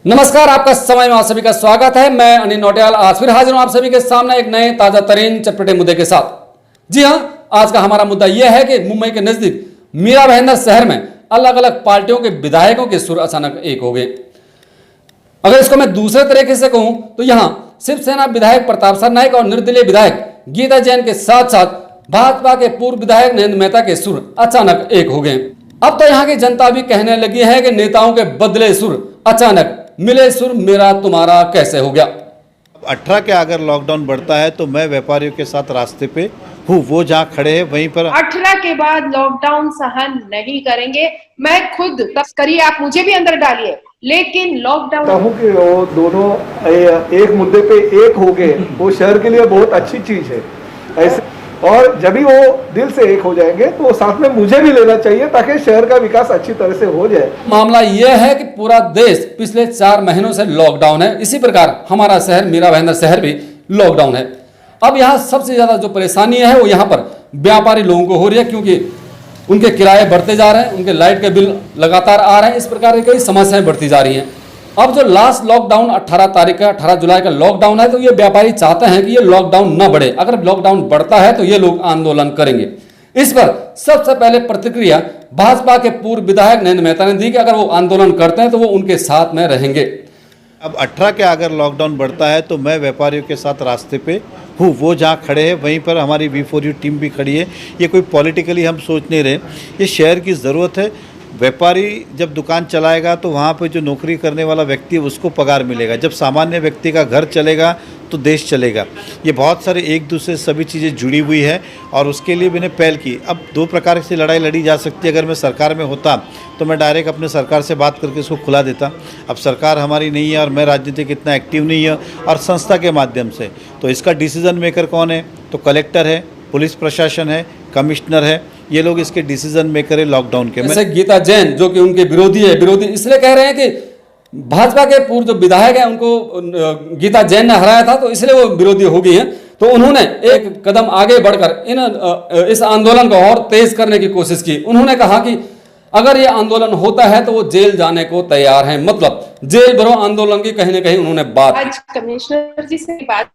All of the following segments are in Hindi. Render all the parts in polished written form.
नमस्कार, आपका समय में आप सभी का स्वागत है। मैं अनिल नौटियाल आज फिर हाजिर हूं आप सभी के सामने एक नए ताजा तरीन चटपटे मुद्दे के साथ। जी हां, आज का हमारा मुद्दा यह है कि मुंबई के नजदीक मीरा भाईंदर शहर में अलग अलग पार्टियों के विधायकों के सुर अचानक एक हो गए। अगर इसको मैं दूसरे तरीके से कहूं तो यहां शिवसेना विधायक प्रताप सरनाईक और निर्दलीय विधायक गीता जैन के साथ साथ भाजपा के पूर्व विधायक नरेंद्र मेहता के सुर अचानक एक हो गए। अब तो यहाँ की जनता भी कहने लगी है कि नेताओं के बदले सुर अचानक मिले सुर मेरा तुम्हारा कैसे हो गया। 18 के अगर लॉकडाउन बढ़ता है तो मैं व्यापारियों के साथ रास्ते पे हूँ, वो जहाँ खड़े हैं वहीं पर। 18 के बाद लॉकडाउन सहन नहीं करेंगे। मैं खुद तस्करी आप मुझे भी अंदर डालिए, लेकिन लॉकडाउन कि वो दोनों एक मुद्दे पे एक हो गए, वो शहर के लिए बहुत अच्छी चीज है। ऐसे और जब भी वो दिल से एक हो जाएंगे तो साथ में मुझे भी लेना चाहिए ताकि शहर का विकास अच्छी तरह से हो जाए। मामला यह है कि पूरा देश पिछले 4 महीनों से लॉकडाउन है, इसी प्रकार हमारा शहर मीरा भाईंदर शहर भी लॉकडाउन है। अब यहाँ सबसे ज्यादा जो परेशानी है वो यहाँ पर व्यापारी लोगों को हो रही है, क्योंकि उनके किराए बढ़ते जा रहे हैं, उनके लाइट के बिल लगातार आ रहे हैं, इस प्रकार की कई समस्याएं बढ़ती जा रही हैं। अब जो लास्ट लॉकडाउन 18 तारीख का 18 जुलाई का लॉकडाउन है, तो ये व्यापारी चाहते हैं कि ये लॉकडाउन न बढ़े। अगर लॉकडाउन बढ़ता है तो ये लोग आंदोलन करेंगे। इस पर सबसे पहले प्रतिक्रिया भाजपा के पूर्व विधायक नरेंद्र मेहता ने दी कि अगर वो आंदोलन करते हैं तो वो उनके साथ में रहेंगे। अब 18 के अगर लॉकडाउन बढ़ता है तो मैं व्यापारियों के साथ रास्ते पे हूँ, वो जहाँ खड़े हैं वहीं पर हमारी V4U टीम भी खड़ी है। ये कोई पॉलिटिकली हम सोच नहीं रहे, ये शहर की ज़रूरत है। व्यापारी जब दुकान चलाएगा तो वहाँ पे जो नौकरी करने वाला व्यक्ति है उसको पगार मिलेगा। जब सामान्य व्यक्ति का घर चलेगा तो देश चलेगा। ये बहुत सारे एक दूसरे से सभी चीज़ें जुड़ी हुई है और उसके लिए मैंने पहल की। अब 2 प्रकार से लड़ाई लड़ी जा सकती है। अगर मैं सरकार में होता तो मैं डायरेक्ट अपने सरकार से बात करके इसको खुला देता। अब सरकार हमारी नहीं है और मैं राजनीतिक इतना एक्टिव नहीं है, और संस्था के माध्यम से तो इसका डिसीज़न मेकर कौन है? तो कलेक्टर है, पुलिस प्रशासन है, कमिश्नर है, ये लोग इसके डिसीजन मेकर है लॉकडाउन के। जैसे गीता जैन जो कि उनके विरोधी है, विरोधी इसलिए कह रहे हैं कि भाजपा के पूर्व जो विधायक हैं उनको गीता जैन ने हराया था तो इसलिए वो विरोधी हो गई हैं। तो उन्होंने एक कदम आगे बढ़कर इस आंदोलन को और तेज करने की कोशिश की। उन्होंने कहा कि अगर ये आंदोलन होता है तो वो जेल जाने को तैयार हैं, मतलब जेल भरो आंदोलन की कहीं ना कहीं उन्होंने बात। आज कमिश्नर जी से बात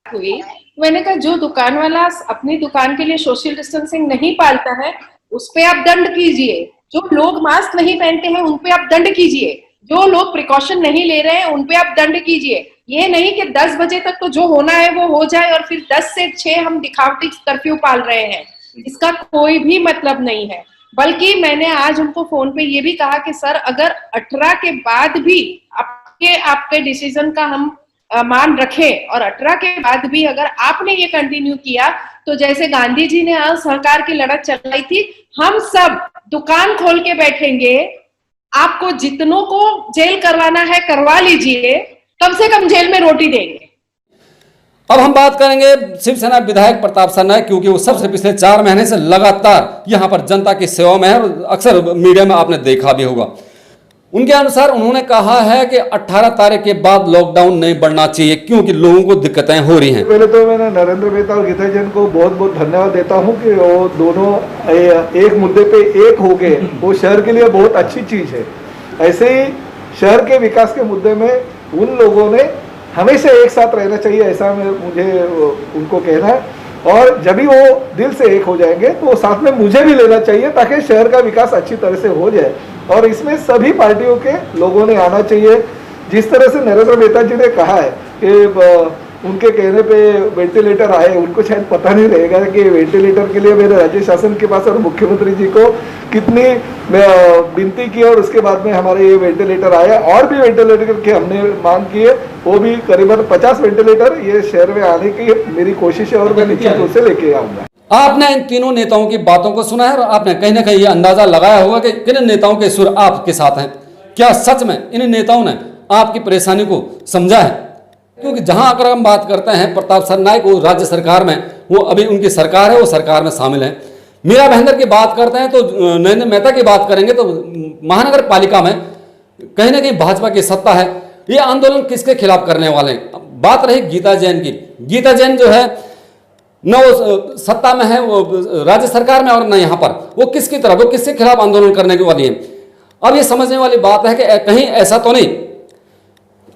हुई, मैंने कहा जो दुकान वाला अपनी दुकान के लिए सोशल डिस्टेंसिंग नहीं पालता है उस पे आप दंड कीजिए। जो लोग मास्क नहीं पहनते हैं उन पे आप दंड कीजिए। जो लोग प्रिकॉशन नहीं ले रहे हैं उन पे आप दंड कीजिए। ये नहीं कि 10 बजे तक तो जो होना है वो हो जाए और फिर 10 से 6 हम दिखावटी कर्फ्यू पाल रहे हैं। इसका कोई भी मतलब नहीं है। बल्कि मैंने आज उनको फोन पे ये भी कहा कि सर अगर 18 के बाद भी आपके डिसीजन का हम मान रखें और 18 के बाद भी अगर आपने ये कंटिन्यू किया तो जैसे गांधी जी ने असहकार की लड़त चलाई थी, हम सब दुकान खोल के बैठेंगे। आपको जितनों को जेल करवाना है करवा लीजिए, कम से कम जेल में रोटी देंगे। अब हम बात करेंगे शिवसेना विधायक प्रताप सरनाईक, क्योंकि वो सबसे पिछले 4 महीने से लगातार यहाँ पर जनता की सेवा में है और अक्सर मीडिया में आपने देखा भी होगा। उनके अनुसार उन्होंने कहा है कि 18 तारीख के बाद लॉकडाउन नहीं बढ़ना चाहिए क्योंकि लोगों को दिक्कतें हो रही हैं। पहले तो मैं नरेंद्र मेहता और गीता जैन को बहुत बहुत धन्यवाद देता हूं कि वो दोनों एक मुद्दे पे एक हो गए, वो शहर के लिए बहुत अच्छी चीज है। ऐसे ही शहर के विकास के मुद्दे में उन लोगों ने हमेशा एक साथ रहना चाहिए, ऐसा मुझे उनको कहना है। और जब भी वो दिल से एक हो जाएंगे तो साथ में मुझे भी लेना चाहिए ताकि शहर का विकास अच्छी तरह से हो जाए। और इसमें सभी पार्टियों के लोगों ने आना चाहिए। जिस तरह से नरेंद्र मेहता जी ने कहा है कि उनके कहने पे वेंटिलेटर आए, उनको शायद पता नहीं रहेगा कि वेंटिलेटर के लिए मेरे राज्य शासन के पास और मुख्यमंत्री जी को कितनी विनती की और उसके बाद में हमारे ये वेंटिलेटर आया। और भी वेंटिलेटर की हमने मांग की है, वो भी करीबन 50 वेंटिलेटर ये शहर में आने की मेरी कोशिश है और मैं निश्चित रूप से लेके आऊंगा। आपने इन तीनों नेताओं की बातों को सुना है और आपने कहीं ना कहीं ये अंदाजा लगाया होगा कि किन नेताओं के सुर आपके साथ हैं। क्या सच में इन नेताओं ने आपकी परेशानी को समझा है? क्योंकि जहां अगर हम बात करते हैं प्रताप सरनाईक, वो राज्य सरकार में, वो अभी उनकी सरकार है, वो सरकार में शामिल है। मीरा भाईंदर की बात करते हैं तो नरेंद्र मेहता की बात करेंगे तो महानगर पालिका में कहीं ना कहीं भाजपा की सत्ता है। ये आंदोलन किसके खिलाफ करने वाले हैं? बात रही गीता जैन की। गीता जैन जो है न वो सत्ता में है, वो राज्य सरकार में, और न यहाँ पर वो किसकी तरफ, वो किसके खिलाफ आंदोलन करने वाली है। अब ये समझने वाली बात है कि कहीं ऐसा तो नहीं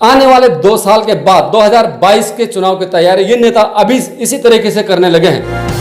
आने वाले 2 साल के बाद 2022 के चुनाव की तैयारी ये नेता अभी इसी तरीके से करने लगे हैं।